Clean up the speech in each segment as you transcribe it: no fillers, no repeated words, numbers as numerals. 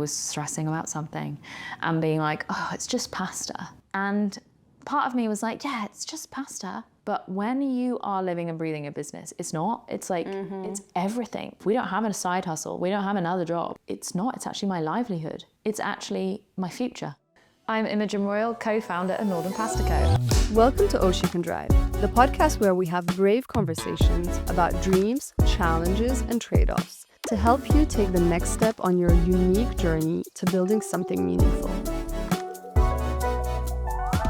was stressing about something and being like, oh, it's just pasta. And part of me was like, yeah, it's just pasta. But when you are living and breathing a business, it's not. It's like, it's everything. We don't have a side hustle. We don't have another job. It's not. It's actually my livelihood. It's actually my future. I'm Imogen Royall, co-founder of Northern Pasta Co. Welcome to She Can Drive, the podcast where we have brave conversations about dreams, challenges, and trade-offs to help you take the next step on your unique journey to building something meaningful.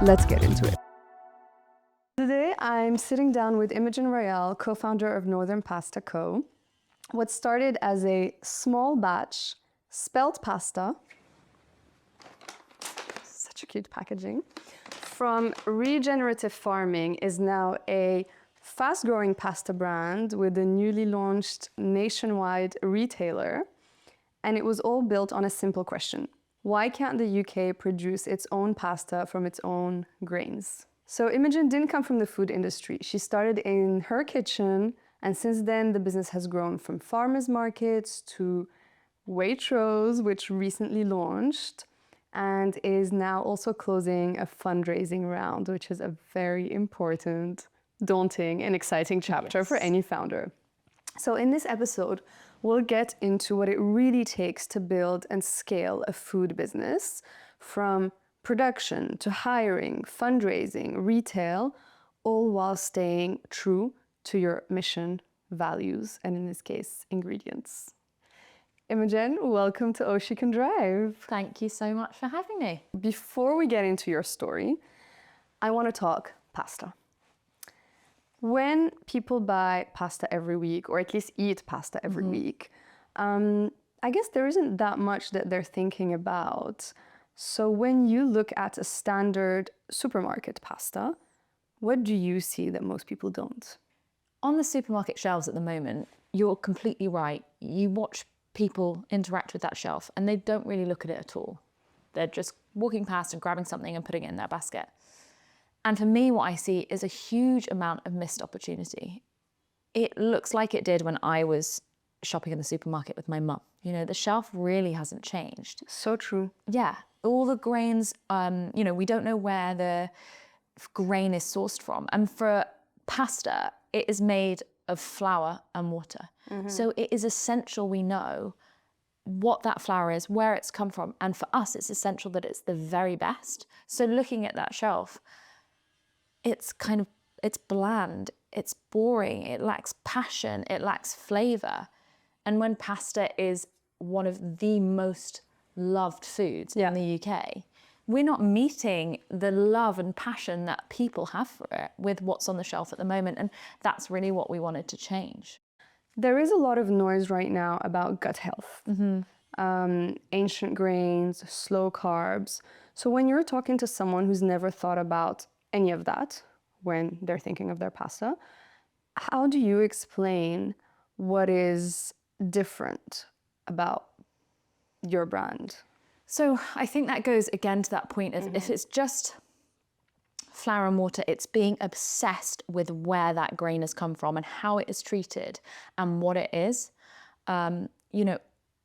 Let's get into it. Today, I'm sitting down with Imogen Royall, co-founder of Northern Pasta Co. What started as a small batch spelt pasta, such a cute packaging, from regenerative farming is now a fast-growing pasta brand with a newly launched nationwide retailer. And it was all built on a simple question. Why can't the UK produce its own pasta from its own grains? So Imogen didn't come from the food industry. She started in her kitchen, and since then the business has grown from farmers markets to Waitrose, which recently launched, and is now also closing a fundraising round, which is a very important, daunting, and exciting chapter for any founder. So in this episode, we'll get into what it really takes to build and scale a food business, from production to hiring, fundraising, retail, all while staying true to your mission, values, and in this case, ingredients. Imogen, welcome to She Can Drive. Thank you so much for having me. Before we get into your story, I want to talk pasta. When people buy pasta every week, or at least eat pasta every week, I guess there isn't that much that they're thinking about. So when you look at a standard supermarket pasta, what do you see that most people don't? On the supermarket shelves at the moment, you're completely right. You watch people interact with that shelf and they don't really look at it at all. They're just walking past and grabbing something and putting it in their basket. And for me, what I see is a huge amount of missed opportunity. It looks like it did when I was shopping in the supermarket with my mum. You know, the shelf really hasn't changed. So true. Yeah, all the grains, we don't know where the grain is sourced from. And for pasta, it is made of flour and water. So it is essential we know what that flour is, where it's come from. And for us, it's essential that it's the very best. So looking at that shelf, it's bland, it's boring, it lacks passion, it lacks flavor. And when pasta is one of the most loved foods in the UK, we're not meeting the love and passion that people have for it with what's on the shelf at the moment. And that's really what we wanted to change. There is a lot of noise right now about gut health, ancient grains, slow carbs. So when you're talking to someone who's never thought about any of that when they're thinking of their pasta, how do you explain what is different about your brand? So I think that goes again to that point of if it's just flour and water, it's being obsessed with where that grain has come from and how it is treated and what it is.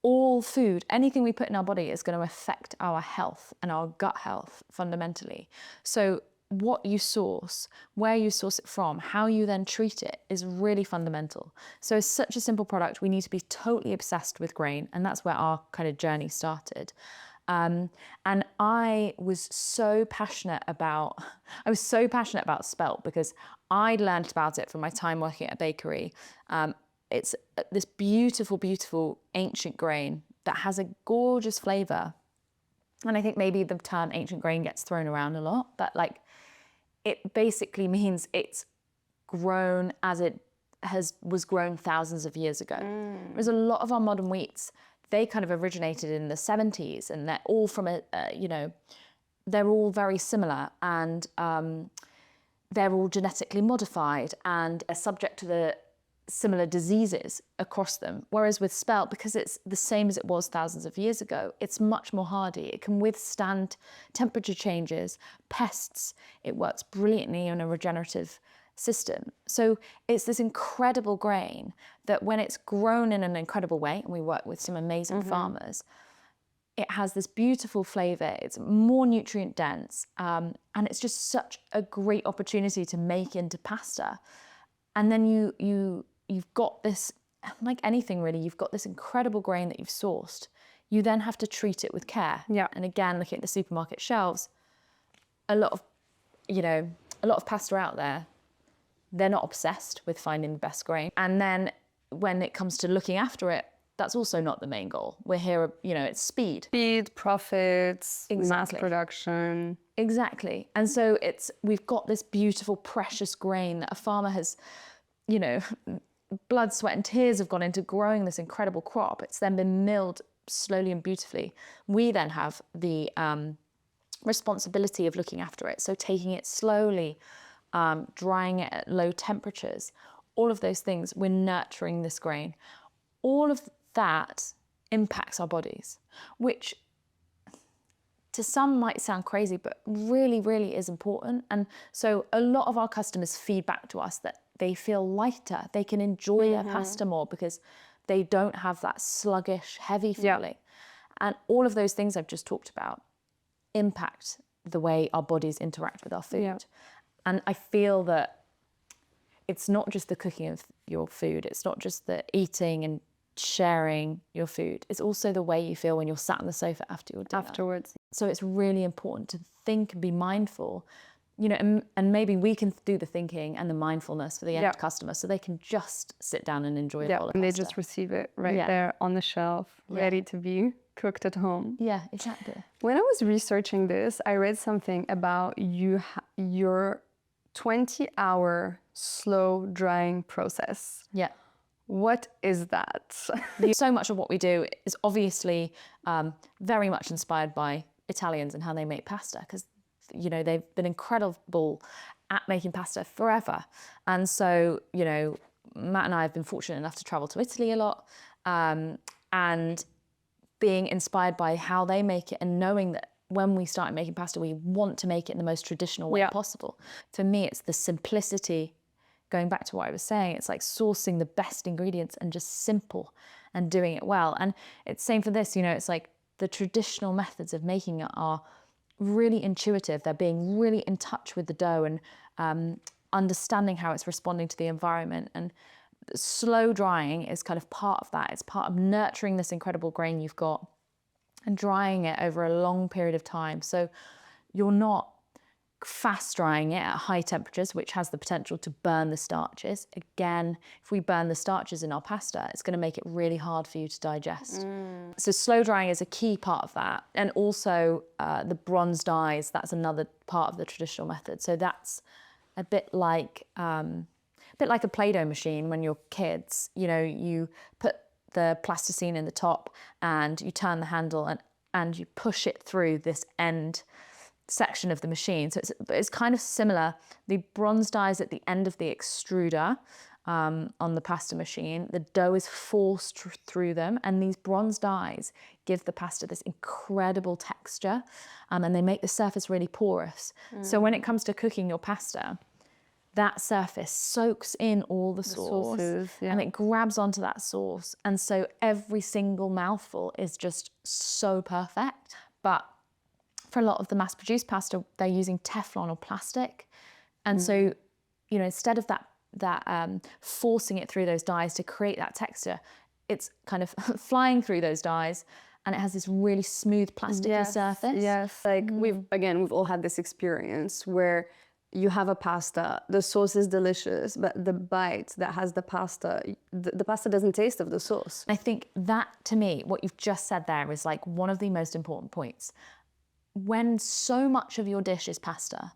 All food, anything we put in our body is going to affect our health and our gut health fundamentally. So what you source, where you source it from, how you then treat it is really fundamental. So it's such a simple product. We need to be totally obsessed with grain, and that's where our kind of journey started. And I was so passionate about spelt because I'd learned about it from my time working at a bakery. It's this beautiful, beautiful ancient grain that has a gorgeous flavor. And I think maybe the term ancient grain gets thrown around a lot, but it basically means it's grown as it was grown thousands of years ago. Whereas a lot of our modern wheats, they kind of originated in the 70s, and they're all from they're all very similar, and they're all genetically modified and are subject to the similar diseases across them. Whereas with spelt, because it's the same as it was thousands of years ago, it's much more hardy. It can withstand temperature changes, pests. It works brilliantly in a regenerative system. So it's this incredible grain that when it's grown in an incredible way, and we work with some amazing farmers, it has this beautiful flavor. It's more nutrient dense, and it's just such a great opportunity to make into pasta. And then you've got this, like anything really, you've got this incredible grain that you've sourced. You then have to treat it with care. Yeah. And again, looking at the supermarket shelves, a lot of pasta out there, they're not obsessed with finding the best grain. And then when it comes to looking after it, that's also not the main goal. We're here, it's speed. Speed, profits, mass Exactly. production. Exactly. And so we've got this beautiful, precious grain that a farmer has, blood, sweat and tears have gone into growing this incredible crop. It's then been milled slowly and beautifully. We then have the responsibility of looking after it. So taking it slowly, drying it at low temperatures, all of those things, we're nurturing this grain. All of that impacts our bodies, which to some might sound crazy, but really, really is important. And so a lot of our customers feed back to us that they feel lighter, they can enjoy their pasta more because they don't have that sluggish, heavy feeling. And all of those things I've just talked about impact the way our bodies interact with our food. Yeah. And I feel that it's not just the cooking of your food, it's not just the eating and sharing your food, it's also the way you feel when you're sat on the sofa after your dinner. Afterwards. So it's really important to think and be mindful, and maybe we can do the thinking and the mindfulness for the end customer so they can just sit down and enjoy a bowl of and they pasta. just receive it right there on the shelf, ready to be cooked at home. Yeah, exactly. When I was researching this, I read something about your 20-hour slow drying process. Yeah. What is that? So much of what we do is obviously very much inspired by Italians and how they make pasta, because they've been incredible at making pasta forever. And so Matt and I have been fortunate enough to travel to Italy a lot, and being inspired by how they make it, and knowing that when we started making pasta, we want to make it in the most traditional way possible. For me, it's the simplicity. Going back to what I was saying, it's like sourcing the best ingredients and just simple and doing it well. And it's same for this, it's like the traditional methods of making it are really intuitive. They're being really in touch with the dough and understanding how it's responding to the environment. And slow drying is kind of part of that. It's part of nurturing this incredible grain you've got and drying it over a long period of time. So you're not fast drying it at high temperatures, which has the potential to burn the starches. Again, if we burn the starches in our pasta, it's going to make it really hard for you to digest. So slow drying is a key part of that. And also the bronze dyes, that's another part of the traditional method. So that's a bit like a Play-Doh machine when you're kids. You put the plasticine in the top and you turn the handle and you push it through this end section of the machine. So it's kind of similar. The bronze dye is at the end of the extruder on the pasta machine. The dough is forced through them, and these bronze dyes give the pasta this incredible texture, and they make the surface really porous. So when it comes to cooking your pasta, that surface soaks in all the sauce sauces, and it grabs onto that sauce. And so every single mouthful is just so perfect. But for a lot of the mass-produced pasta, they're using Teflon or plastic. And so, instead of that forcing it through those dyes to create that texture, it's kind of flying through those dyes, and it has this really smooth plasticky surface. Yes, like we've all had this experience where you have a pasta, the sauce is delicious, but the bite that has the pasta doesn't taste of the sauce. I think that, to me, what you've just said there is like one of the most important points. When so much of your dish is pasta,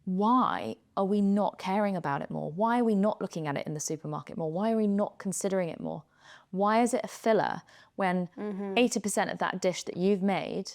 why are we not caring about it more? Why are we not looking at it in the supermarket more? Why are we not considering it more? Why is it a filler when 80% of that dish that you've made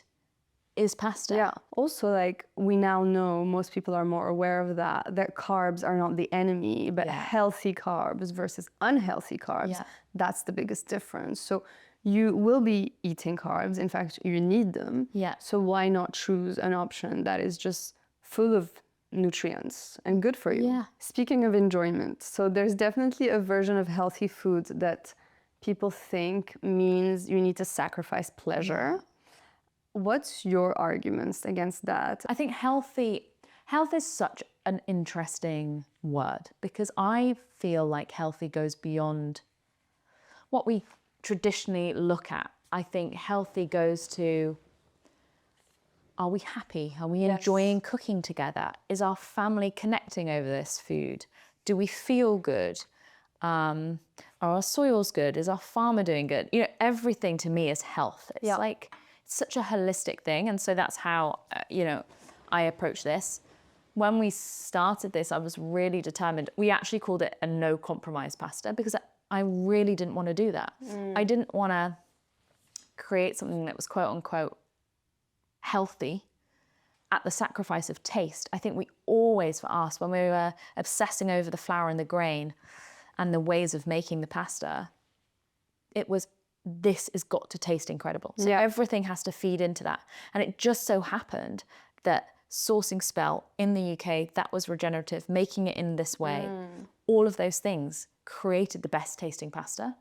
is pasta? Yeah. Also, like, we now know, most people are more aware of that carbs are not the enemy, but healthy carbs versus unhealthy carbs. That's the biggest difference. So you will be eating carbs. In fact, you need them. So why not choose an option that is just full of nutrients and good for you? Speaking of enjoyment, so there's definitely a version of healthy food that people think means you need to sacrifice pleasure. What's your arguments against that? I think health is such an interesting word because I feel like healthy goes beyond what we traditionally look at. I think healthy goes to, are we happy? Are we enjoying cooking together? Is our family connecting over this food? Do we feel good? Are our soils good? Is our farmer doing good? You know, everything to me is health. It's like, it's such a holistic thing. And so that's how, I approach this. When we started this, I was really determined. We actually called it a no compromise pasta because I really didn't want to do that. I didn't want to create something that was quote unquote healthy at the sacrifice of taste. I think we always, for us, when we were obsessing over the flour and the grain and the ways of making the pasta, it was, this has got to taste incredible. So everything has to feed into that. And it just so happened that sourcing spelt in the UK, that was regenerative, making it in this way, all of those things created the best tasting pasta.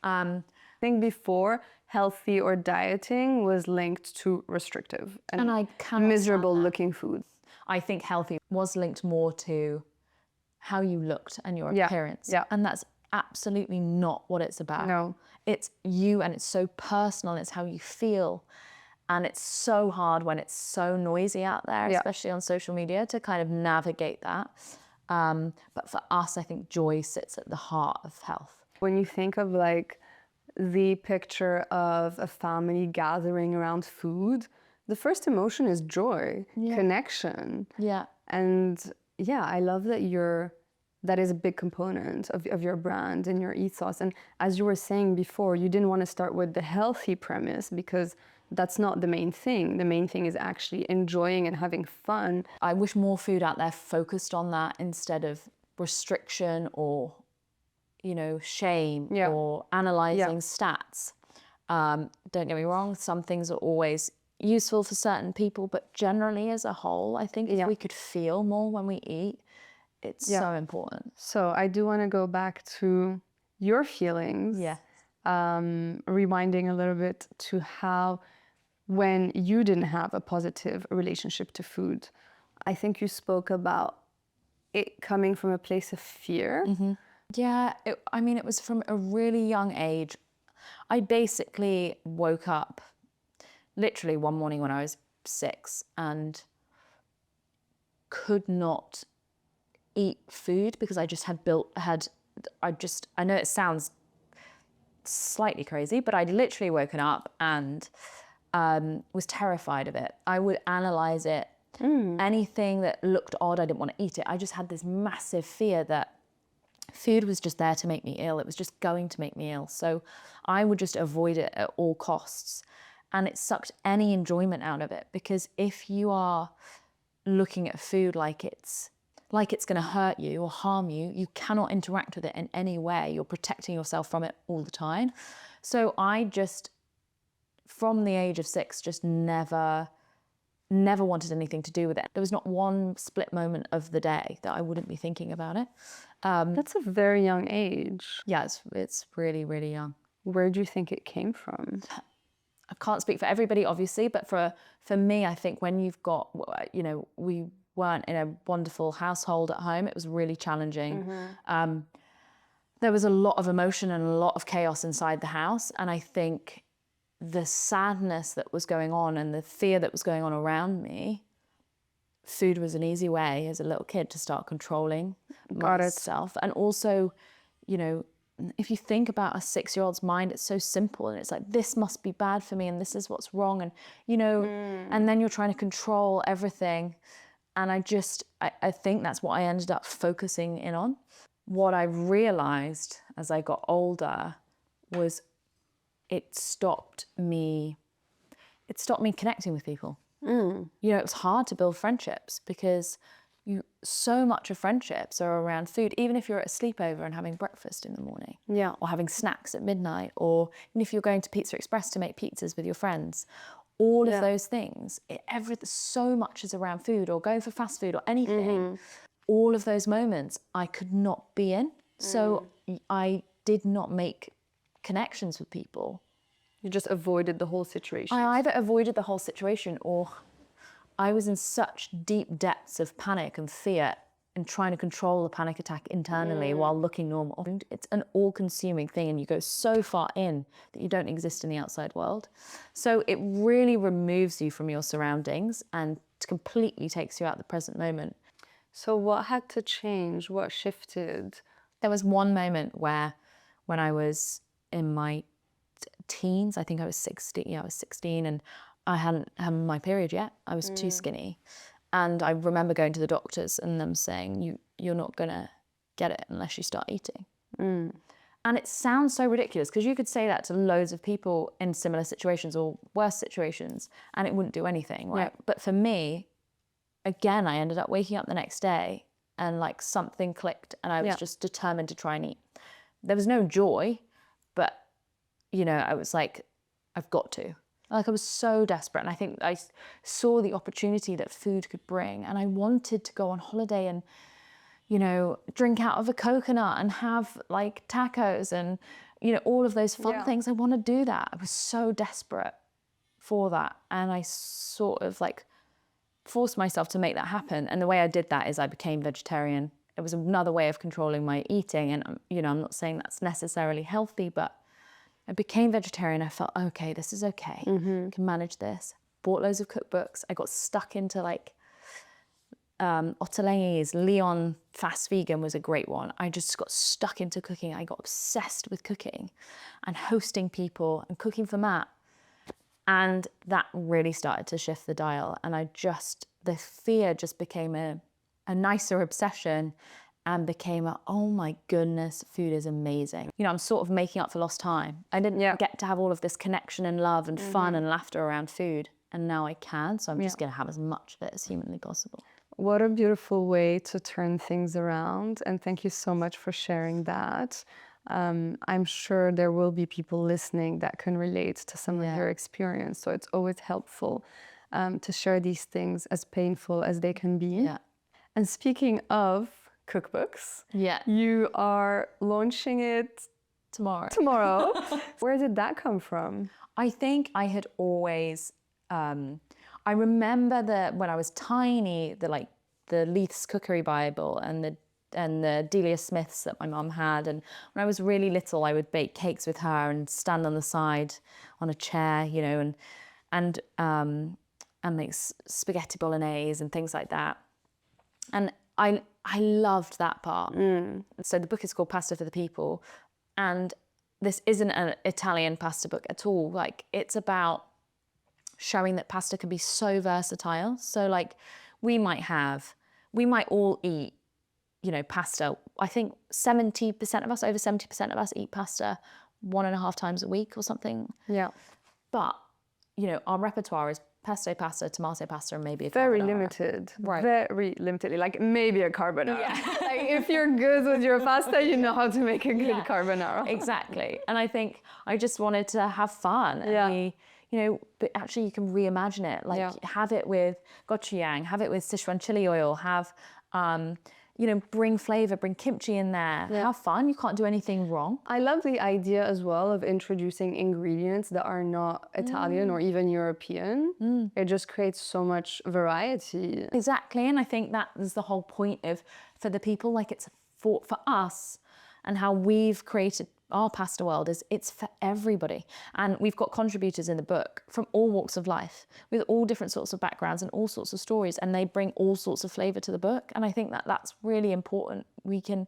I think before, healthy or dieting was linked to restrictive and I cannot miserable stand that. looking food. I think healthy was linked more to how you looked and your appearance. And that's absolutely not what it's about. No. It's you, and it's so personal, and it's how you feel. And it's so hard when it's so noisy out there, especially on social media, to kind of navigate that. But for us, I think joy sits at the heart of health. When you think of like the picture of a family gathering around food, the first emotion is joy, connection. Yeah. And yeah, I love that that is a big component of your brand and your ethos. And as you were saying before, you didn't want to start with the healthy premise because that's not the main thing. The main thing is actually enjoying and having fun. I wish more food out there focused on that instead of restriction or, shame or analyzing stats. Don't get me wrong, some things are always useful for certain people, but generally as a whole, I think if we could feel more when we eat, it's so important. So I do want to go back to your feelings. Yeah. Rewinding a little bit to how, when you didn't have a positive relationship to food, I think you spoke about it coming from a place of fear. Yeah, it was from a really young age. I basically woke up literally one morning when I was 6 and could not eat food because I just I know it sounds slightly crazy, but I'd literally woken up and was terrified of it. I would analyze it. Anything that looked odd, I didn't want to eat it. I just had this massive fear that food was just there to make me ill. It was just going to make me ill. So I would just avoid it at all costs. And it sucked any enjoyment out of it, because if you are looking at food like it's going to hurt you or harm you, you cannot interact with it in any way. You're protecting yourself from it all the time. So I just, from the age of 6, just never wanted anything to do with it. There was not one split moment of the day that I wouldn't be thinking about it. That's a very young age. Yeah, it's really, really young. Where do you think it came from? I can't speak for everybody, obviously, but for me, I think when you've got, we weren't in a wonderful household at home. It was really challenging. There was a lot of emotion and a lot of chaos inside the house. And I think the sadness that was going on and the fear that was going on around me, food was an easy way as a little kid to start controlling myself. And also, if you think about a 6-year-old's mind, it's so simple, and it's like, this must be bad for me and this is what's wrong. And, and then you're trying to control everything. And I think that's what I ended up focusing in on. What I realized as I got older was it stopped me connecting with people. It was hard to build friendships because so much of friendships are around food, even if you're at a sleepover and having breakfast in the morning, or having snacks at midnight, or even if you're going to Pizza Express to make pizzas with your friends. All of those things, so much is around food, or going for fast food or anything. All of those moments I could not be in. So I did not make connections with people You just avoided the whole situation. I either avoided the whole situation or I was in such deep depths of panic and fear and trying to control the panic attack internally while looking normal. It's an all-consuming thing and you go so far in that you don't exist in the outside world. So it really removes you from your surroundings and completely takes you out of the present moment. So what had to change? What shifted? There was one moment where when I was in my teens, I think I was 16, yeah, I was 16 and I hadn't had my period yet. I was too skinny. And I remember going to the doctors and them saying, you're not gonna get it unless you start eating. And it sounds so ridiculous because you could say that to loads of people in similar situations or worse situations and it wouldn't do anything, right? Yeah. But for me, again, I ended up waking up the next day and like something clicked and I was just determined to try and eat. There was no joy, but you know, I was like, I've got to. Like I was so desperate and I think I saw the opportunity that food could bring and I wanted to go on holiday and, you know, drink out of a coconut and have like tacos and, you know, all of those fun things. I want to do that. I was so desperate for that and I sort of like forced myself to make that happen. And the way I did that is I became vegetarian. It was another way of controlling my eating and, you know, I'm not saying that's necessarily healthy, but I became vegetarian. I felt, okay, this is okay. I can manage this. Bought loads of cookbooks. I got stuck into like Ottolenghi's Leon Fast Vegan was a great one. I just got stuck into cooking. I got obsessed with cooking and hosting people and cooking for Matt. And that really started to shift the dial. And the fear just became a nicer obsession and became oh my goodness, food is amazing. You know, I'm sort of making up for lost time. I didn't get to have all of this connection and love and fun and laughter around food. And now I can, so I'm just gonna have as much of it as humanly possible. What a beautiful way to turn things around. And thank you so much for sharing that. I'm sure there will be people listening that can relate to some of your experience. So it's always helpful to share these things as painful as they can be. Yeah. And speaking of cookbooks, you are launching it tomorrow. Where did that come from? I think I had always, I remember that when I was tiny, the Leith's Cookery Bible and the Delia Smiths that my mum had. And when I was really little, I would bake cakes with her and stand on the side on a chair, you know, and make spaghetti bolognese and things like that. And I loved that part. So the book is called Pasta for the People. And this isn't an Italian pasta book at all. Like, it's about showing that pasta can be so versatile. So like we might all eat, you know, pasta. I think 70% of us, over 70% of us eat pasta 1.5 times a week or something. Yeah. But, you know, our repertoire is pesto pasta, tomato pasta, and maybe a very carbonara. Limited. Right. Very limitedly, like maybe a carbonara. Yeah. Like if you're good with your pasta, you know how to make a good carbonara. Exactly. And I think I just wanted to have fun and be, you know, but actually you can reimagine it. Like have it with gochujang, have it with Sichuan chili oil, have, you know, bring flavor, bring kimchi in there. Have fun. You can't do anything wrong. I love the idea as well of introducing ingredients that are not Italian or even European. It just creates so much variety. Exactly. And I think that is the whole point of, for the people, like it's for us and how we've created our pasta world is it's for everybody. And we've got contributors in the book from all walks of life with all different sorts of backgrounds and all sorts of stories, and they bring all sorts of flavor to the book. And I think that that's really important. We can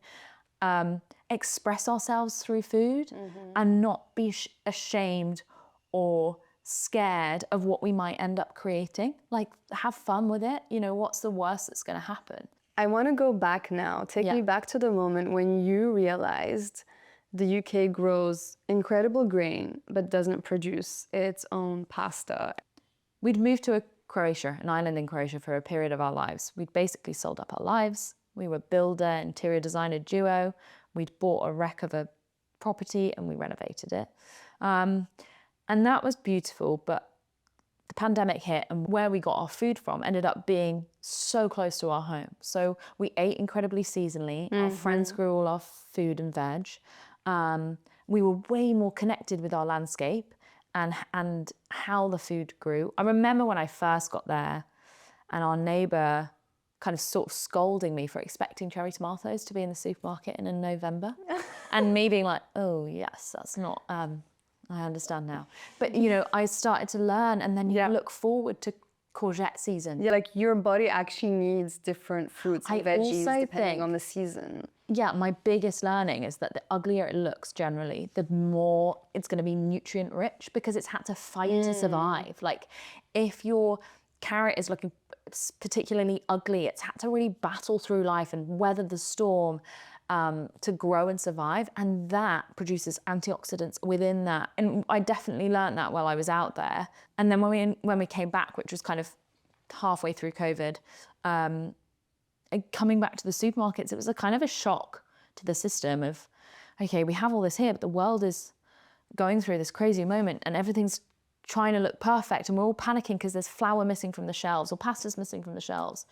express ourselves through food and not be ashamed or scared of what we might end up creating. Like, have fun with it. You know, what's the worst that's going to happen? I want to go back now. Take me back to the moment when you realized the UK grows incredible grain, but doesn't produce its own pasta. We'd moved to Croatia, an island in Croatia, for a period of our lives. We'd basically sold up our lives. We were a builder, interior designer duo. We'd bought a wreck of a property and we renovated it. And that was beautiful, but the pandemic hit and where we got our food from ended up being so close to our home. So we ate incredibly seasonally. Our friends grew all our food and veg. We were way more connected with our landscape and how the food grew. I remember when I first got there and our neighbour kind of sort of scolding me for expecting cherry tomatoes to be in the supermarket in November. And me being like, oh yes, that's not, I understand now. But you know, I started to learn, and then you look forward to courgette season. Yeah, like your body actually needs different fruits and veggies depending on the season. Yeah, my biggest learning is that the uglier it looks generally, the more it's going to be nutrient rich, because it's had to fight to survive. Like if your carrot is looking particularly ugly, it's had to really battle through life and weather the storm to grow and survive, and that produces antioxidants within that. And I definitely learned that while I was out there. And then when we came back, which was kind of halfway through COVID, coming back to the supermarkets, it was a kind of a shock to the system of, okay, we have all this here, but the world is going through this crazy moment and everything's trying to look perfect, and we're all panicking because there's flour missing from the shelves or pasta's missing from the shelves.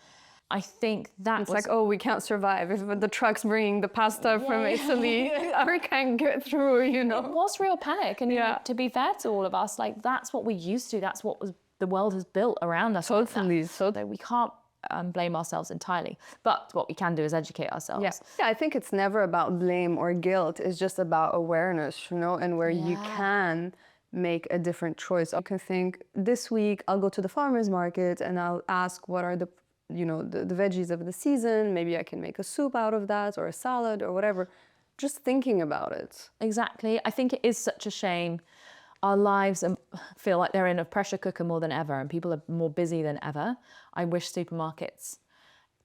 I think that it's like, oh, we can't survive if the truck's bringing the pasta from Italy. We can't get through, you know. It was real panic, and to be fair to all of us, like that's what we used to. That's what the world has built around us. Totally. So we can't blame ourselves entirely, but what we can do is educate ourselves. Yeah, I think it's never about blame or guilt. It's just about awareness, you know, and where you can make a different choice. You can think, this week I'll go to the farmer's market and I'll ask what are the veggies of the season. Maybe I can make a soup out of that, or a salad, or whatever. Just thinking about it. Exactly. I think it is such a shame. Our lives feel like they're in a pressure cooker more than ever, and people are more busy than ever. I wish supermarkets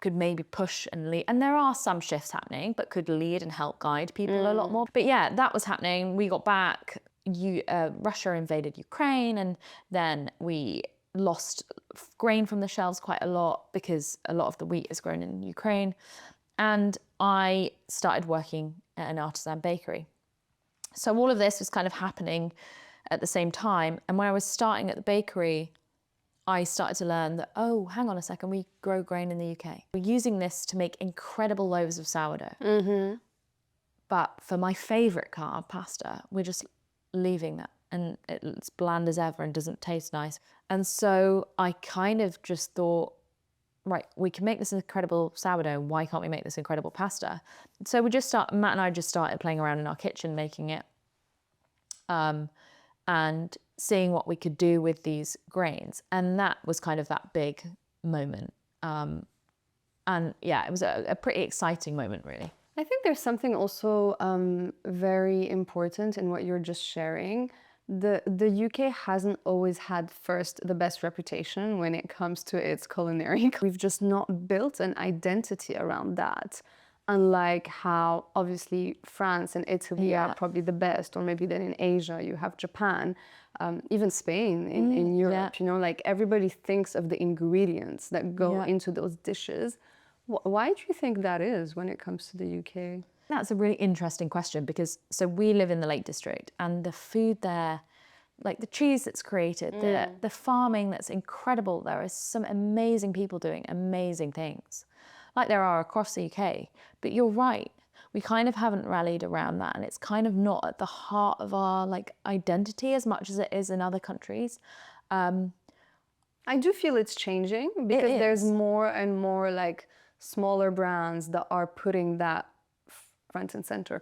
could maybe push and lead, and there are some shifts happening, but could lead and help guide people a lot more. But yeah, that was happening. We got back, Russia invaded Ukraine, and then we lost grain from the shelves quite a lot because a lot of the wheat is grown in Ukraine. And I started working at an artisan bakery. So all of this was kind of happening at the same time. And when I was starting at the bakery, I started to learn that, oh, hang on a second, we grow grain in the UK. We're using this to make incredible loaves of sourdough. But for my favorite carb, pasta, we're just leaving that. And it's bland as ever and doesn't taste nice. And so I kind of just thought, right, we can make this incredible sourdough. Why can't we make this incredible pasta? So Matt and I just started playing around in our kitchen making it, and seeing what we could do with these grains. And that was kind of that big moment. And yeah, it was a pretty exciting moment, really. I think there's something also very important in what you're just sharing. The UK hasn't always had first the best reputation when it comes to its culinary. We've just not built an identity around that. Unlike how obviously France and Italy are probably the best, or maybe then in Asia you have Japan, even Spain in Europe, you know, like everybody thinks of the ingredients that go into those dishes. Why do you think that is when it comes to the UK? That's a really interesting question, because so we live in the Lake District, and the food there, like the cheese that's created, the farming that's incredible. There are some amazing people doing amazing things, like there are across the UK. But you're right, we kind of haven't rallied around that, and it's kind of not at the heart of our like identity as much as it is in other countries. I do feel it's changing, because there's more and more like smaller brands that are putting that front and center,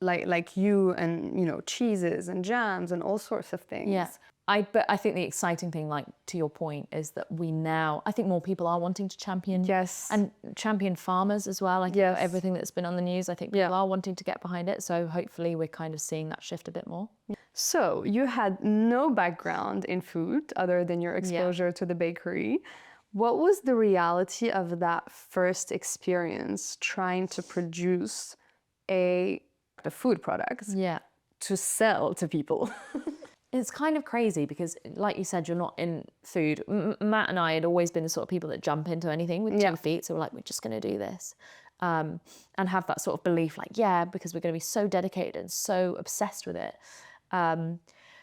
like you, and you know, cheeses and jams and all sorts of things. Yeah. But I think the exciting thing, like to your point, is that I think more people are wanting to champion and champion farmers as well. Like everything that's been on the news, I think people are wanting to get behind it. So hopefully we're kind of seeing that shift a bit more. So you had no background in food other than your exposure to the bakery. What was the reality of that first experience trying to produce a food product to sell to people? It's kind of crazy because, like you said, you're not in food. Matt and I had always been the sort of people that jump into anything with 2 feet. So we're like, we're just going to do this. And have that sort of belief, like, because we're going to be so dedicated and so obsessed with it.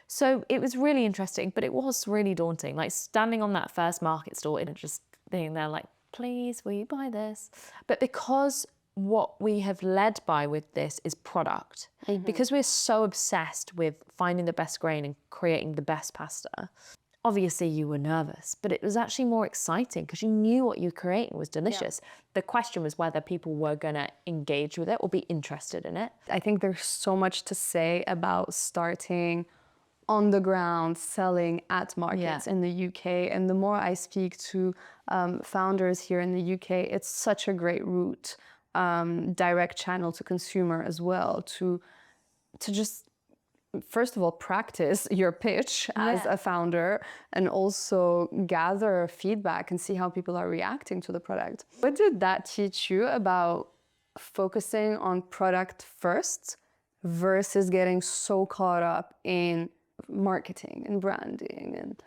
So it was really interesting, but it was really daunting. Like standing on that first market stall and just being there like, please, will you buy this? But because what we have led by with this is product. Because we're so obsessed with finding the best grain and creating the best pasta, obviously you were nervous, but it was actually more exciting because you knew what you were creating was delicious. The question was whether people were going to engage with it or be interested in it. I think there's so much to say about starting on the ground, selling at markets in the UK. And the more I speak to founders here in the UK, it's such a great route, direct channel to consumer as well, to just, first of all, practice your pitch as a founder and also gather feedback and see how people are reacting to the product. What did that teach you about focusing on product first versus getting so caught up in marketing and branding and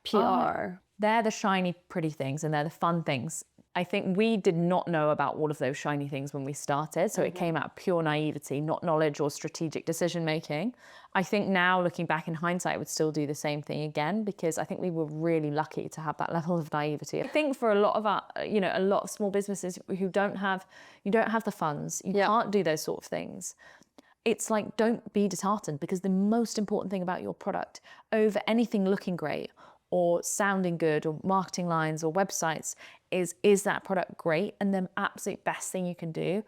PR? They're the shiny, pretty things and they're the fun things. I think we did not know about all of those shiny things when we started. So it came out of pure naivety, not knowledge or strategic decision making. I think now, looking back in hindsight, I would still do the same thing again, because I think we were really lucky to have that level of naivety. I think for a lot of our, a lot of small businesses who you don't have the funds, you can't do those sort of things. It's like, don't be disheartened, because the most important thing about your product over anything looking great or sounding good or marketing lines or websites is that product great? And the absolute best thing you can do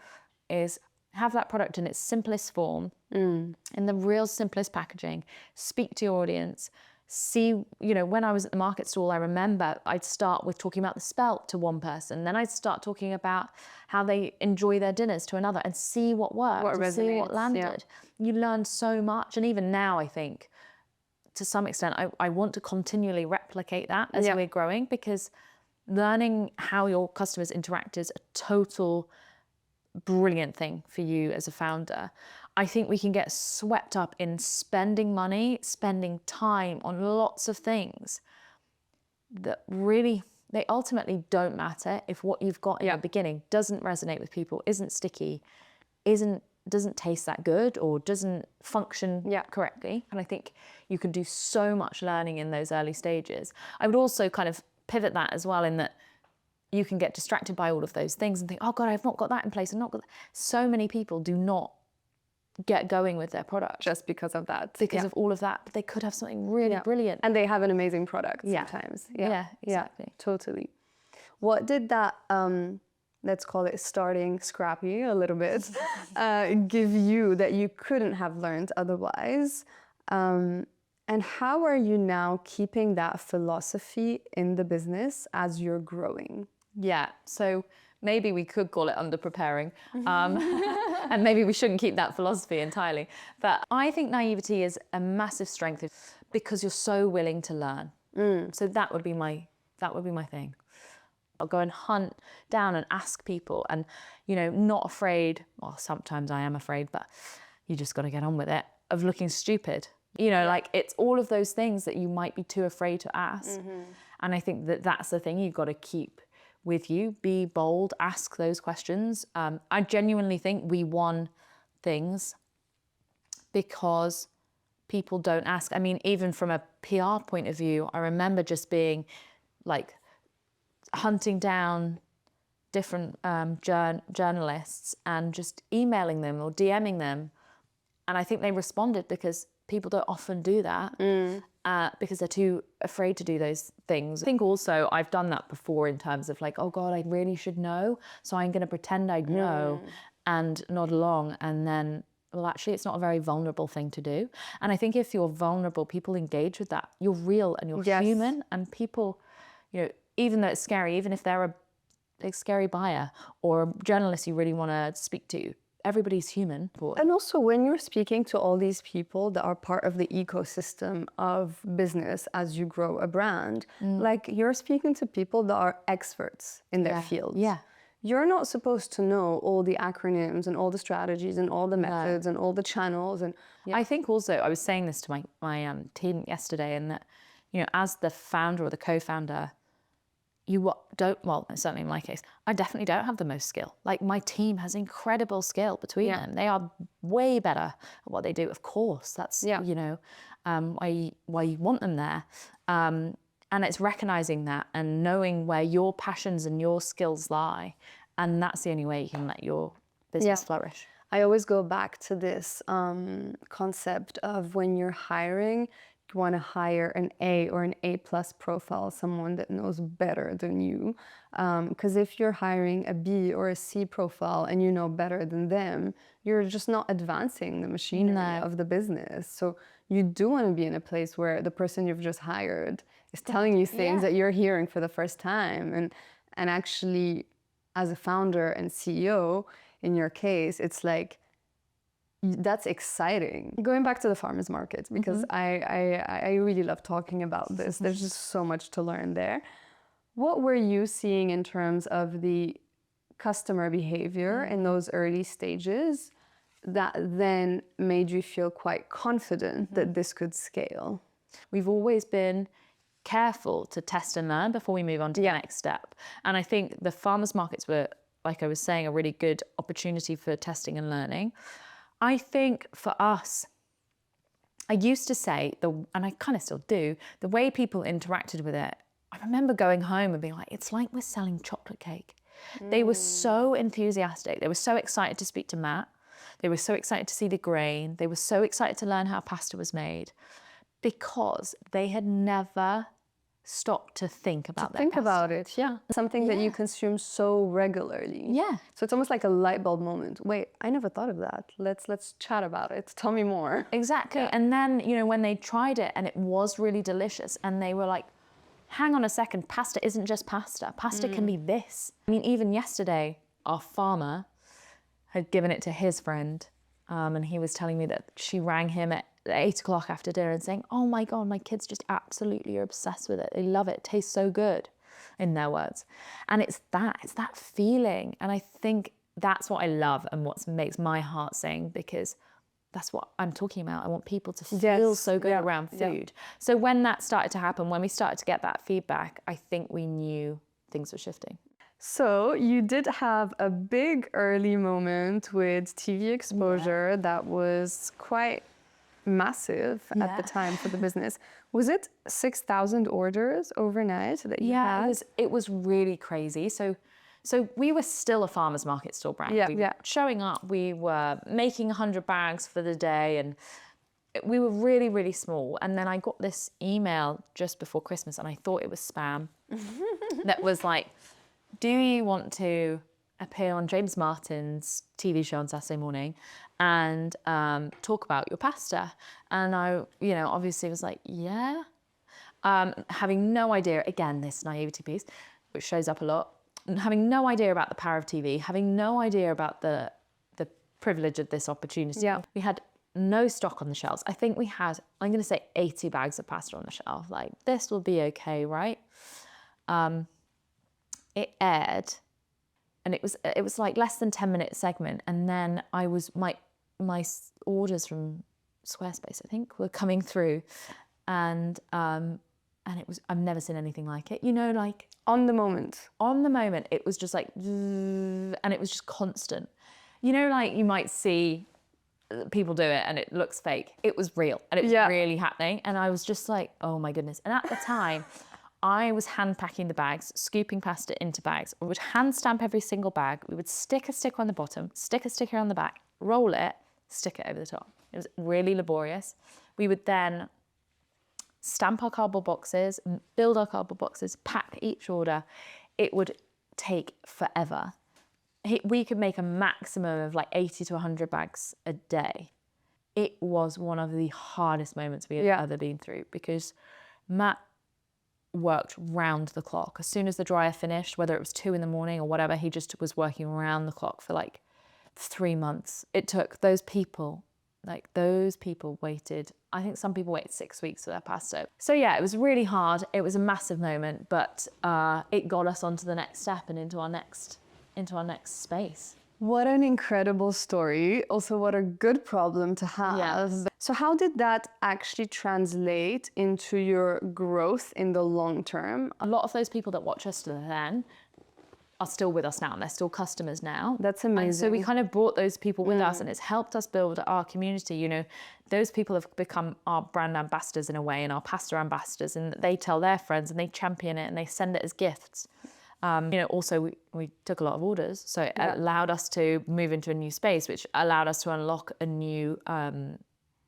is have that product in its simplest form, in the real simplest packaging, speak to your audience, see, when I was at the market stall, I remember I'd start with talking about the spelt to one person, then I'd start talking about how they enjoy their dinners to another, and see what worked, and see what landed. You learn so much. And even now, I think, to some extent, I want to continually replicate that as we're growing, because learning how your customers interact is a total brilliant thing for you as a founder. I think we can get swept up in spending money, spending time on lots of things that really, they ultimately don't matter if what you've got in the beginning doesn't resonate with people, isn't sticky, doesn't taste that good, or doesn't function correctly. And I think you can do so much learning in those early stages. I would also kind of pivot that as well, in that you can get distracted by all of those things and think, oh God, I've not got that in place. So many people do not get going with their product just because of that. Because of all of that. But they could have something really brilliant. And they have an amazing product sometimes. Yeah, exactly. Totally. What did that, let's call it starting scrappy a little bit, give you that you couldn't have learned otherwise? And how are you now keeping that philosophy in the business as you're growing? Yeah, so maybe we could call it under-preparing. And maybe we shouldn't keep that philosophy entirely. But I think naivety is a massive strength because you're so willing to learn. So that would be my thing. I'll go and hunt down and ask people, and, not afraid, well, sometimes I am afraid, but you just got to get on with it, of looking stupid. Like, it's all of those things that you might be too afraid to ask. And I think that that's the thing you've got to keep with you. Be bold, ask those questions. I genuinely think we won things because people don't ask. I mean, even from a PR point of view, I remember just being like hunting down different journalists and just emailing them or DMing them. And I think they responded because people don't often do that because they're too afraid to do those things. I think also I've done that before in terms of like, oh God, I really should know. So I'm going to pretend I know and nod along. And then, well, actually, it's not a very vulnerable thing to do. And I think if you're vulnerable, people engage with that. You're real and you're human, and people, even though it's scary, even if they're a scary buyer or a journalist you really want to speak to, everybody's human. And also, when you're speaking to all these people that are part of the ecosystem of business as you grow a brand, like, you're speaking to people that are experts in their fields. Yeah. You're not supposed to know all the acronyms and all the strategies and all the methods and all the channels. And I think also, I was saying this to my team yesterday, and that, as the founder or the co-founder, you don't, well, certainly in my case, I definitely don't have the most skill. Like, my team has incredible skill between them. They are way better at what they do. Of course, that's, why you want them there. And it's recognizing that and knowing where your passions and your skills lie, And that's the only way you can let your business flourish. I always go back to this concept of when you're hiring, you want to hire an A or an A plus profile, someone that knows better than you. Because if you're hiring a B or a C profile and you know better than them, you're just not advancing the machinery of the business. So you do want to be in a place where the person you've just hired is telling you things that you're hearing for the first time. And actually, as a founder and CEO, in your case, it's like, that's exciting. Going back to the farmers market, because I really love talking about this. There's just so much to learn there. What were you seeing in terms of the customer behavior in those early stages that then made you feel quite confident that this could scale? We've always been careful to test and learn before we move on to the next step. And I think the farmers markets were, like I was saying, a really good opportunity for testing and learning. I think for us, I used to say, and I kind of still do, the way people interacted with it, I remember going home and being like, it's like we're selling chocolate cake. They were so enthusiastic. They were so excited to speak to Matt. They were so excited to see the grain. They were so excited to learn how pasta was made because they had never stopped to think about that. Think about it, something that you consume so regularly. So it's almost like a light bulb moment. Wait, I never thought of that. Let's chat about it. Tell me more. Exactly. And then, you know, when they tried it and it was really delicious and they were like, hang on a second, pasta isn't just pasta. Pasta can be this. I mean, even yesterday, our farmer had given it to his friend, and he was telling me that she rang him at 8 o'clock after dinner and saying, oh my God, my kids just absolutely are obsessed with it. They love it. It tastes so good, in their words. And it's that feeling. And I think that's what I love and what makes my heart sing, because that's what I'm talking about. I want people to feel so good around food. So when that started to happen, when we started to get that feedback, I think we knew things were shifting. So you did have a big early moment with TV exposure that was quite massive at the time for the business. Was it 6,000 orders overnight that you had? It was really crazy. So we were still a farmers market store brand. Showing up, we were making 100 bags for the day, and we were really, really small. And then I got this email just before Christmas, and I thought it was spam. That was like, do you want to appear on James Martin's TV show on Saturday morning and talk about your pasta? And I, you know, obviously was like, yeah. Having no idea, again, this naivety piece, which shows up a lot, and having no idea about the power of TV, having no idea about the privilege of this opportunity. We had no stock on the shelves. I think we had, I'm going to say 80 bags of pasta on the shelf. Like, this will be okay, right? It aired, and it was like less than 10-minute segment, and then my orders from Squarespace, I think, were coming through, and it was, I've never seen anything like it. You know, like on the moment, it was just like, and it was just constant. You know, like you might see people do it and it looks fake. It was real, and it was really happening, and I was just like, oh my goodness. And at the time, I was hand packing the bags, scooping pasta into bags. We would hand stamp every single bag. We would stick a sticker on the bottom, stick a sticker on the back, roll it, stick it over the top. It was really laborious. We would then stamp our cardboard boxes, build our cardboard boxes, pack each order. It would take forever. We could make a maximum of like 80 to 100 bags a day. It was one of the hardest moments we had ever been through, because Matt worked round the clock. As soon as the dryer finished, whether it was 2 a.m. or whatever, he just was working around the clock for like 3 months. It took those people waited, I think some people waited 6 weeks for their pasta. So yeah, it was really hard. It was a massive moment, but it got us onto the next step and into our next space. What an incredible story. Also, what a good problem to have. Yes. So how did that actually translate into your growth in the long term? A lot of those people that watch us then are still with us now, and they're still customers now. That's amazing. And so we kind of brought those people with us, and it's helped us build our community. You know, those people have become our brand ambassadors in a way, and our pasta ambassadors, and they tell their friends and they champion it and they send it as gifts. Also we took a lot of orders, so it allowed us to move into a new space, which allowed us to unlock a new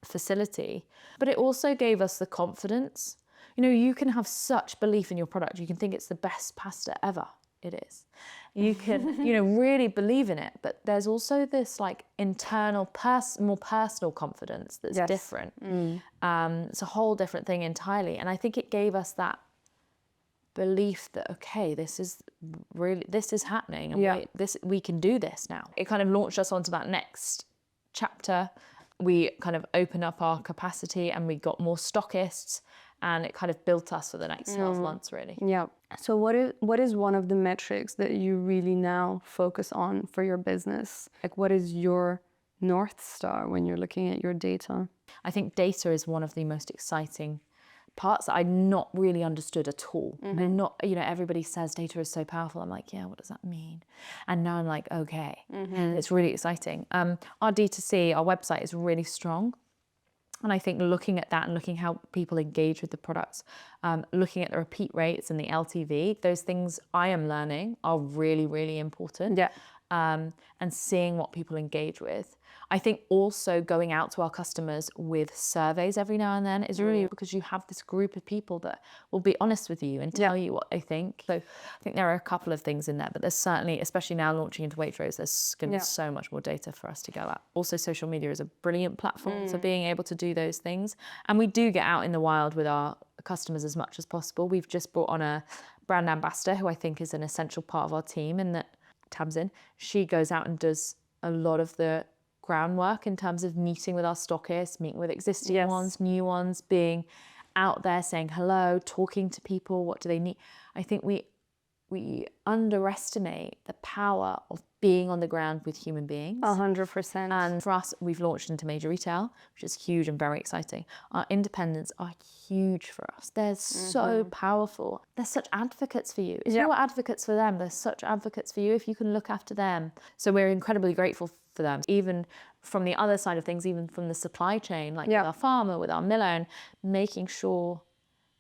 facility. But it also gave us the confidence. You can have such belief in your product. You can think it's the best pasta ever. It is. You can, really believe in it. But there's also this like internal, more personal confidence that's different. It's a whole different thing entirely. And I think it gave us that belief that, okay, this is happening. And we can do this now. It kind of launched us onto that next chapter. We kind of opened up our capacity and we got more stockists, and it kind of built us for the next 12 months, really. Yeah. So what is one of the metrics that you really now focus on for your business? Like, what is your North Star when you're looking at your data? I think data is one of the most exciting parts that I not really understood at all. Everybody says data is so powerful. I'm like, yeah, what does that mean? And now I'm like, okay, it's really exciting. Our D2C, our website is really strong. And I think looking at that and looking how people engage with the products, looking at the repeat rates and the LTV, those things I am learning are really, really important. Yeah. And seeing what people engage with. I think also going out to our customers with surveys every now and then is really, because you have this group of people that will be honest with you and tell you what they think. So I think there are a couple of things in there, but there's certainly, especially now launching into Waitrose, there's going to be so much more data for us to go at. Also, social media is a brilliant platform for being able to do those things. And we do get out in the wild with our customers as much as possible. We've just brought on a brand ambassador who I think is an essential part of our team, and that Tamsin, she goes out and does a lot of the groundwork in terms of meeting with our stockists, meeting with existing ones, new ones, being out there saying hello, talking to people, what do they need. I think we underestimate the power of being on the ground with human beings. 100%. And for us, we've launched into major retail, which is huge and very exciting. Our independents are huge for us. They're so powerful. They're such advocates for you. If you're advocates for them, they're such advocates for you if you can look after them. So we're incredibly grateful for them. Even from the other side of things, even from the supply chain, like with our farmer, with our miller, and making sure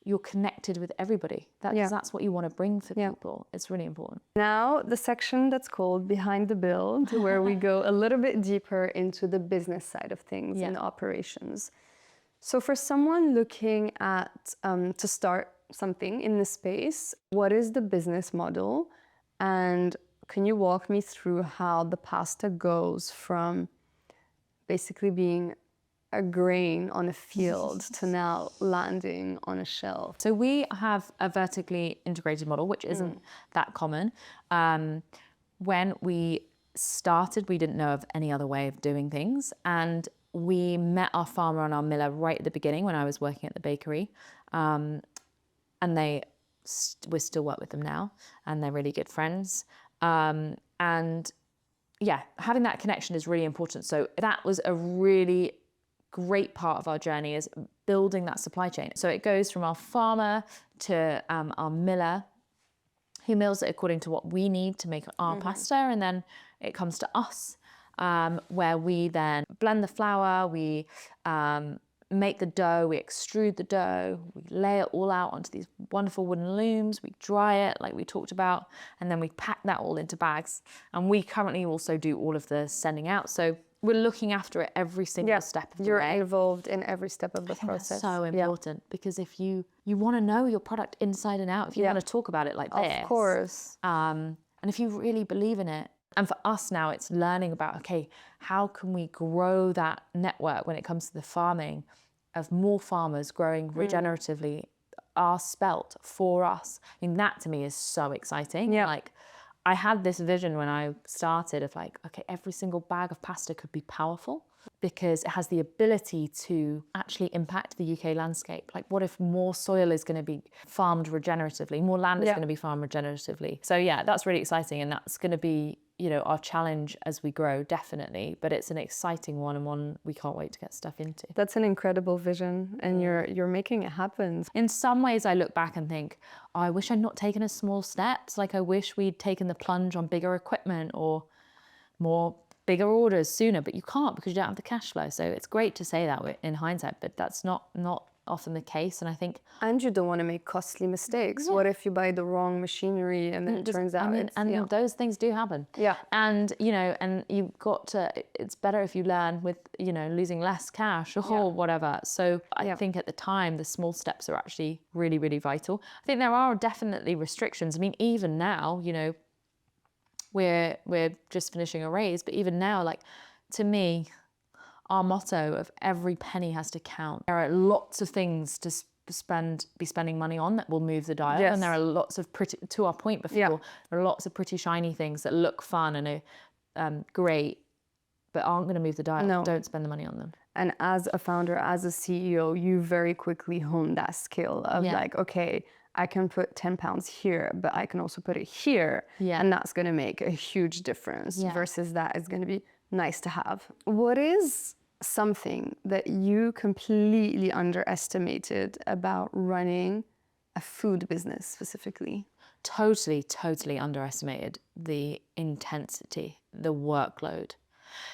you're connected with everybody. That's what you want to bring for people. It's really important. Now, the section that's called Behind the Build, where we go a little bit deeper into the business side of things and operations. So for someone looking at to start something in this space, what is the business model? And can you walk me through how the pasta goes from basically being a grain on a field to now landing on a shelf? So we have a vertically integrated model, which isn't that common. When we started, we didn't know of any other way of doing things. And we met our farmer and our miller right at the beginning when I was working at the bakery. And we still work with them now, and they're really good friends. And yeah, having that connection is really important. So that was a really great part of our journey, is building that supply chain. So it goes from our farmer to our miller, who mills it according to what we need to make our pasta, and then it comes to us, where we then blend the flour, we make the dough, we extrude the dough, we lay it all out onto these wonderful wooden looms, we dry it like we talked about, and then we pack that all into bags. And we currently also do all of the sending out. So we're looking after it every single step of the way. You're involved in every step of the process. That's so important, because if you want to know your product inside and out, if you want to talk about it like this. Of course. And if you really believe in it. And for us now, it's learning about, okay, how can we grow that network when it comes to the farming of more farmers growing regeneratively, our spelt for us. I mean, that to me is so exciting. Yeah. Like, I had this vision when I started of like, okay, every single bag of pasta could be powerful because it has the ability to actually impact the UK landscape. Like, what if more soil is going to be farmed regeneratively, more land is going to be farmed regeneratively? So yeah, that's really exciting, and that's going to be, you know, our challenge as we grow, definitely. But it's an exciting one, and one we can't wait to get stuff into. That's an incredible vision, and you're making it happen. In some ways, I look back and think, oh, I wish I'd not taken a small steps. Like, I wish we'd taken the plunge on bigger equipment or bigger orders sooner, but you can't because you don't have the cash flow. So it's great to say that in hindsight, but that's not often the case. And I think, And you don't want to make costly mistakes. What if you buy the wrong machinery and then it turns out those things do happen. Yeah. And, and you've got to, it's better if you learn with, losing less cash or whatever. So I think at the time, the small steps are actually really, really vital. I think there are definitely restrictions. I mean, even now, we're just finishing a raise, but even now, like, to me, our motto of every penny has to count. There are lots of things to be spending money on that will move the dial. Yes. And there are lots of pretty, to our point before, there are lots of pretty shiny things that look fun and are great, but aren't going to move the dial. No. Don't spend the money on them. And as a founder, as a CEO, you very quickly hone that skill of like, okay, I can put 10 pounds here, but I can also put it here. Yeah. And that's going to make a huge difference versus that is going to be nice to have. What is something that you completely underestimated about running a food business specifically? Totally underestimated the intensity, the workload.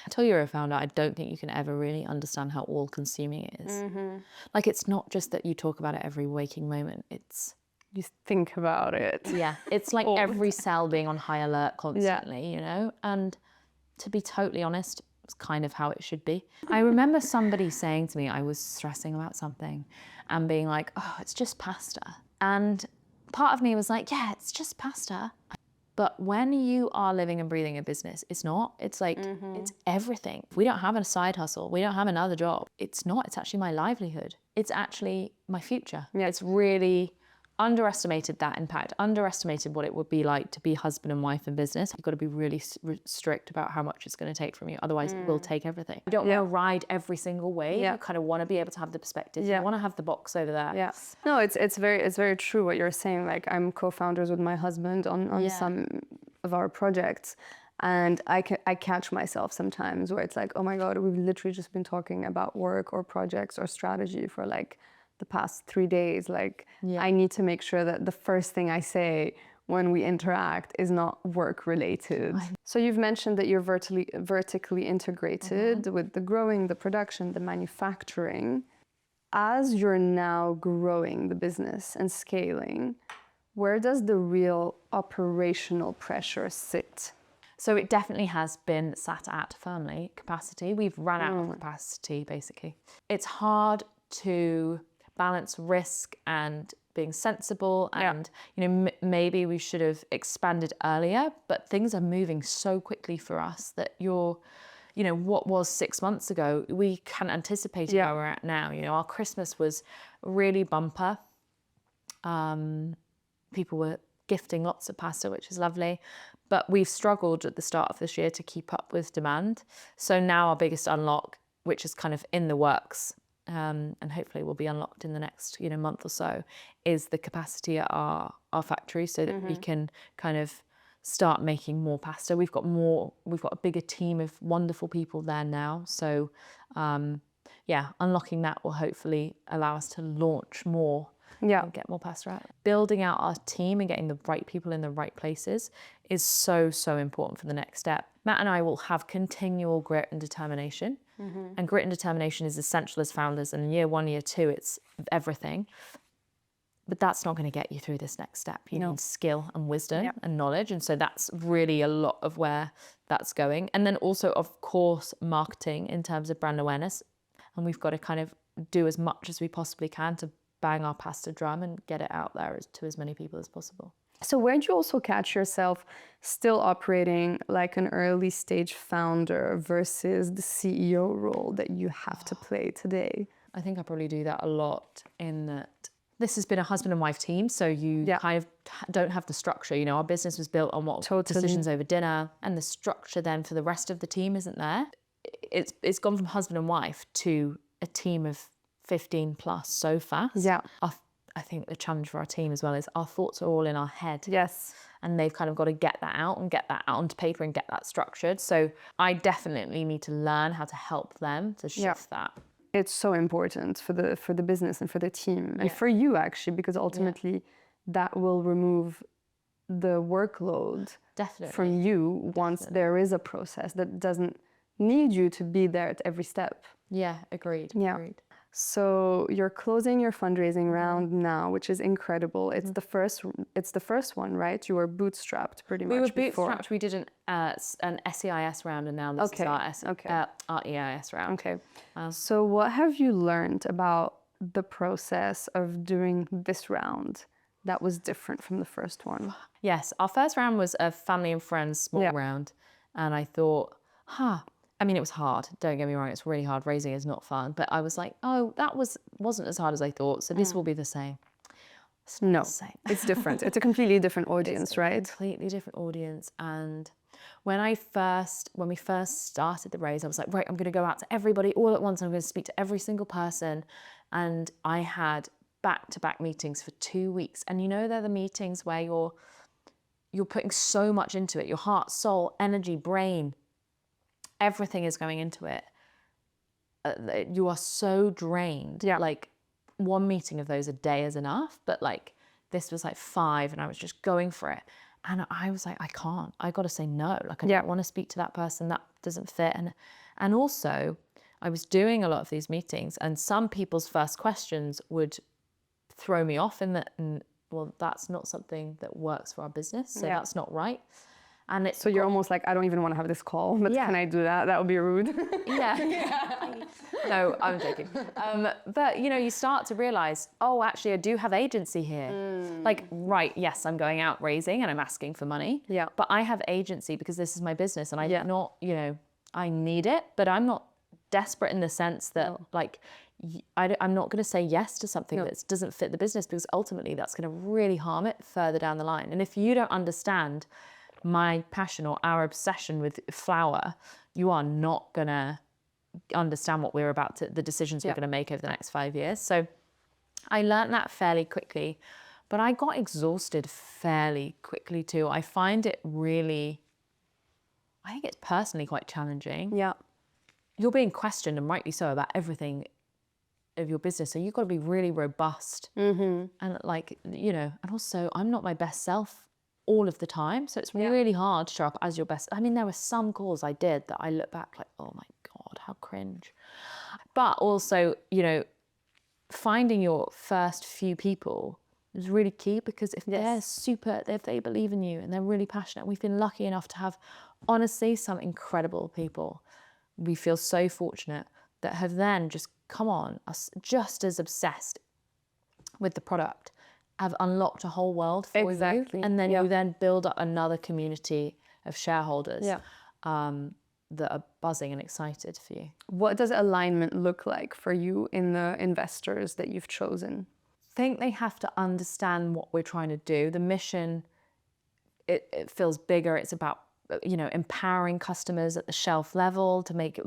Until you're a founder, I don't think you can ever really understand how all-consuming it is. Like, it's not just that you talk about it every waking moment. It's you think about it. Yeah, it's like every cell being on high alert constantly, And to be totally honest, it's kind of how it should be. I remember somebody saying to me, I was stressing about something and being like, oh, it's just pasta. And part of me was like, yeah, it's just pasta. But when you are living and breathing a business, it's not. It's like, it's everything. We don't have a side hustle. We don't have another job. It's not. It's actually my livelihood. It's actually my future. Yeah. It's really underestimated that impact, underestimated what it would be like to be husband and wife in business. You've got to be really strict about how much it's going to take from you. Otherwise, it will take everything. You don't want to ride every single wave. You kind of want to be able to have the perspective. You want to have the box over there. Yes. No, it's very true what you're saying. Like, I'm co-founders with my husband on some of our projects. And I catch myself sometimes where it's like, oh my God, we've literally just been talking about work or projects or strategy for like the past 3 days. Like, I need to make sure that the first thing I say when we interact is not work related. So you've mentioned that you're vertically integrated with the growing, the production, the manufacturing. As you're now growing the business and scaling, where does the real operational pressure sit? So it definitely has been sat at firmly capacity. We've run out of capacity, basically. It's hard to balance risk and being sensible and maybe we should have expanded earlier, but things are moving so quickly for us that what was 6 months ago, we can't anticipate where we're at now. Our Christmas was really bumper. People were gifting lots of pasta, which is lovely, but we've struggled at the start of this year to keep up with demand. So now our biggest unlock, which is kind of in the works, and hopefully will be unlocked in the next month or so, is the capacity at our factory so that we can kind of start making more pasta. We've got a bigger team of wonderful people there now. So unlocking that will hopefully allow us to launch more and get more pasta out. Building out our team and getting the right people in the right places is so important for the next step. Matt and I will have continual grit and determination. And grit and determination is essential as founders. And in year 1, year 2, it's everything. But that's not going to get you through this next step. You need skill and wisdom and knowledge. And so that's really a lot of where that's going. And then also, of course, marketing in terms of brand awareness. And we've got to kind of do as much as we possibly can to bang our pasta drum and get it out there to as many people as possible. So where do you also catch yourself still operating like an early stage founder versus the CEO role that you have to play today? I think I probably do that a lot in that this has been a husband and wife team, so you kind of don't have the structure. Our business was built on decisions over dinner, and the structure then for the rest of the team isn't there. It's gone from husband and wife to a team of 15 plus so fast. Yeah. I think the challenge for our team as well is our thoughts are all in our head. Yes. And they've kind of got to get that out onto paper and get that structured. So I definitely need to learn how to help them to shift that. It's so important for the business and for the team and for you actually, because ultimately that will remove the workload from you once there is a process that doesn't need you to be there at every step. Yeah, agreed. Yeah. Agreed. So you're closing your fundraising round now, which is incredible. It's the first one, right? You were bootstrapped pretty much We were before. bootstrapped. We did an SEIS round, and now this is our EIS round. Okay. So what have you learned about the process of doing this round that was different from the first one? Yes, our first round was a family and friends small round, and I thought, I mean, it was hard. Don't get me wrong; it's really hard. Raising is not fun, but I was like, oh, that wasn't as hard as I thought. So this will be the same. It's not the same. It's different. It's a completely different audience, right? Completely different audience. And when we first started the raise, I was like, right, I'm going to go out to everybody all at once. I'm going to speak to every single person, and I had back-to-back meetings for 2 weeks. And you know, they're the meetings where you're putting so much into it. Your heart, soul, energy, brain, everything is going into it. You are so drained. Yeah. Like, one meeting of those a day is enough, but like this was like 5, and I was just going for it. And I was like, I got to say no. Like, I don't want to speak to that person. That doesn't fit. And also, I was doing a lot of these meetings, and some people's first questions would throw me off in that, well, that's not something that works for our business. So that's not right. And so you're almost like, I don't even want to have this call, but can I do that? That would be rude. No, I'm joking. But you know, you start to realize, oh, actually, I do have agency here. Like, right, yes, I'm going out raising and I'm asking for money. Yeah. But I have agency because this is my business, and I'm not, you know, I need it, but I'm not desperate in the sense that like, I'm not going to say yes to something that doesn't fit the business, because ultimately that's going to really harm it further down the line. And if you don't understand my passion or our obsession with flour, you are not going to understand what the decisions we're going to make over the next 5 years. So I learned that fairly quickly, but I got exhausted fairly quickly too. I find it really, I think it's personally quite challenging. Yeah. You're being questioned, and rightly so, about everything of your business. So you've got to be really robust. And like, you know, and also I'm not my best self all of the time. So it's really hard to show up as your best. I mean, there were some calls I did that I look back like, oh my God, how cringe. But also, you know, finding your first few people is really key, because if if they believe in you and they're really passionate, we've been lucky enough to have, honestly, some incredible people. We feel so fortunate that have then just come on, us just as obsessed with the product, have unlocked a whole world for you. And then you then build up another community of shareholders that are buzzing and excited for you. What does alignment look like for you in the investors that you've chosen? I think they have to understand what we're trying to do. The mission, it feels bigger. It's about, you know, empowering customers at the shelf level to make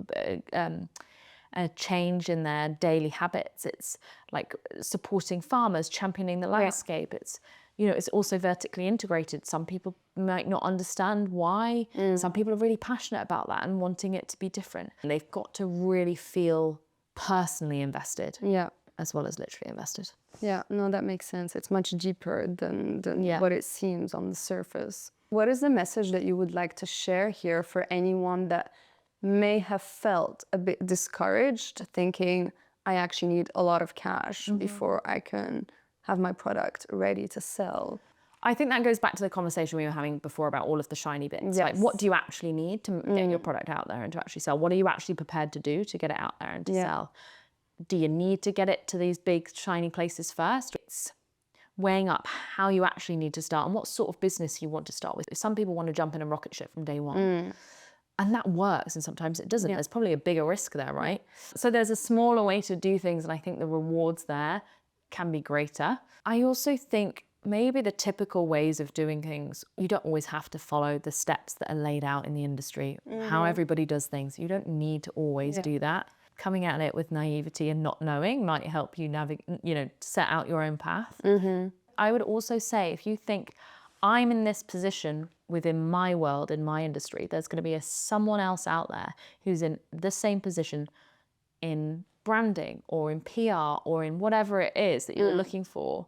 a change in their daily habits. It's like supporting farmers, championing the landscape. It's, you know, it's also vertically integrated. Some people might not understand why. Some people are really passionate about that and wanting it to be different. And they've got to really feel personally invested, as well as literally invested. Yeah, no, that makes sense. It's much deeper than what it seems on the surface. What is the message that you would like to share here for anyone that may have felt a bit discouraged, thinking, I actually need a lot of cash before I can have my product ready to sell? I think that goes back to the conversation we were having before about all of the shiny bits. Like, what do you actually need to get your product out there and to actually sell? What are you actually prepared to do to get it out there and to sell? Do you need to get it to these big shiny places first? It's weighing up how you actually need to start and what sort of business you want to start with. Some people want to jump in a rocket ship from day one. And that works, and sometimes it doesn't. There's probably a bigger risk there, right? So there's a smaller way to do things, and I think the rewards there can be greater. I also think maybe the typical ways of doing things, you don't always have to follow the steps that are laid out in the industry, how everybody does things. You don't need to always do that. Coming at it with naivety and not knowing might help you set out your own path. I would also say, if you think, I'm in this position within my world, in my industry, there's going to be someone else out there who's in the same position in branding or in PR or in whatever it is that you're looking for.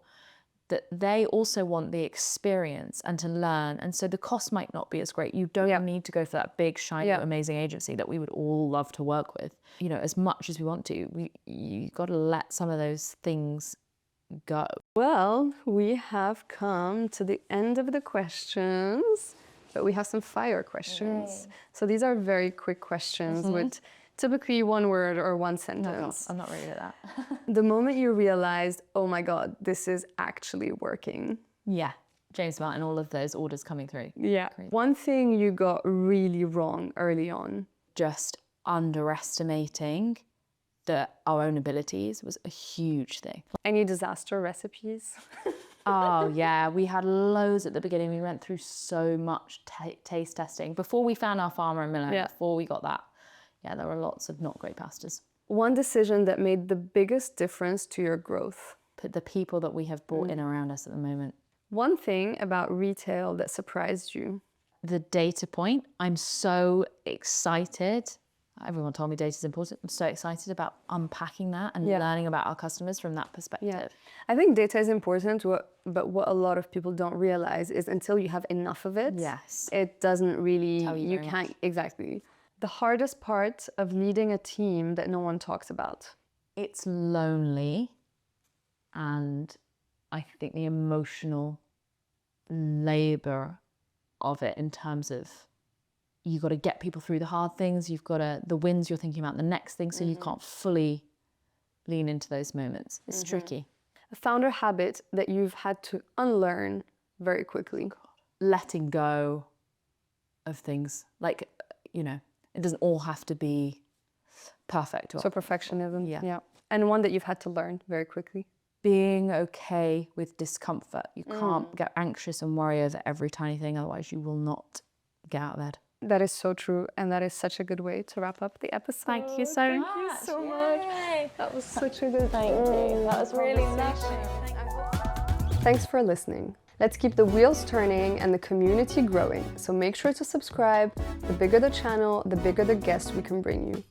that they also want the experience and to learn. And so the cost might not be as great. You don't need to go for that big, shiny, amazing agency that we would all love to work with. You know, as much as we want to, you got to let some of those things go. Well, we have come to the end of the questions, but we have some fire questions. So these are very quick questions with typically one word or one sentence. No, I'm not ready for that. The moment you realized, oh my God, this is actually working. Yeah, James Martin, all of those orders coming through. Yeah. Crazy. One thing you got really wrong early on. Just underestimating our own abilities was a huge thing. Any disaster recipes? Oh yeah, we had loads at the beginning. We went through so much taste testing before we found our farmer and miller. Before we got that, there were lots of not great pastas. One decision that made the biggest difference to your growth. The people that we have brought in around us at the moment. One thing about retail that surprised you. The data point. I'm so excited. Everyone told me data is important. I'm so excited about unpacking that and learning about our customers from that perspective. Yeah. I think data is important, but what a lot of people don't realize is until you have enough of it, it doesn't really, you can't, exactly. The hardest part of leading a team that no one talks about. It's lonely, and I think the emotional labor of it in terms of you got to get people through the hard things. You've got to, the wins, you're thinking about the next thing, so you can't fully lean into those moments. It's tricky. A founder habit that you've had to unlearn very quickly. Letting go of things. Like, you know, it doesn't all have to be perfect. So perfectionism. Yeah. And one that you've had to learn very quickly. Being okay with discomfort. You can't get anxious and worry over every tiny thing, otherwise you will not get out of bed. That is so true, and that is such a good way to wrap up the episode. Thank you so much. Thank you so much. That was such a good Thank you. That was really lovely. Thanks for listening. Let's keep the wheels turning and the community growing. So make sure to subscribe. The bigger the channel, the bigger the guests we can bring you.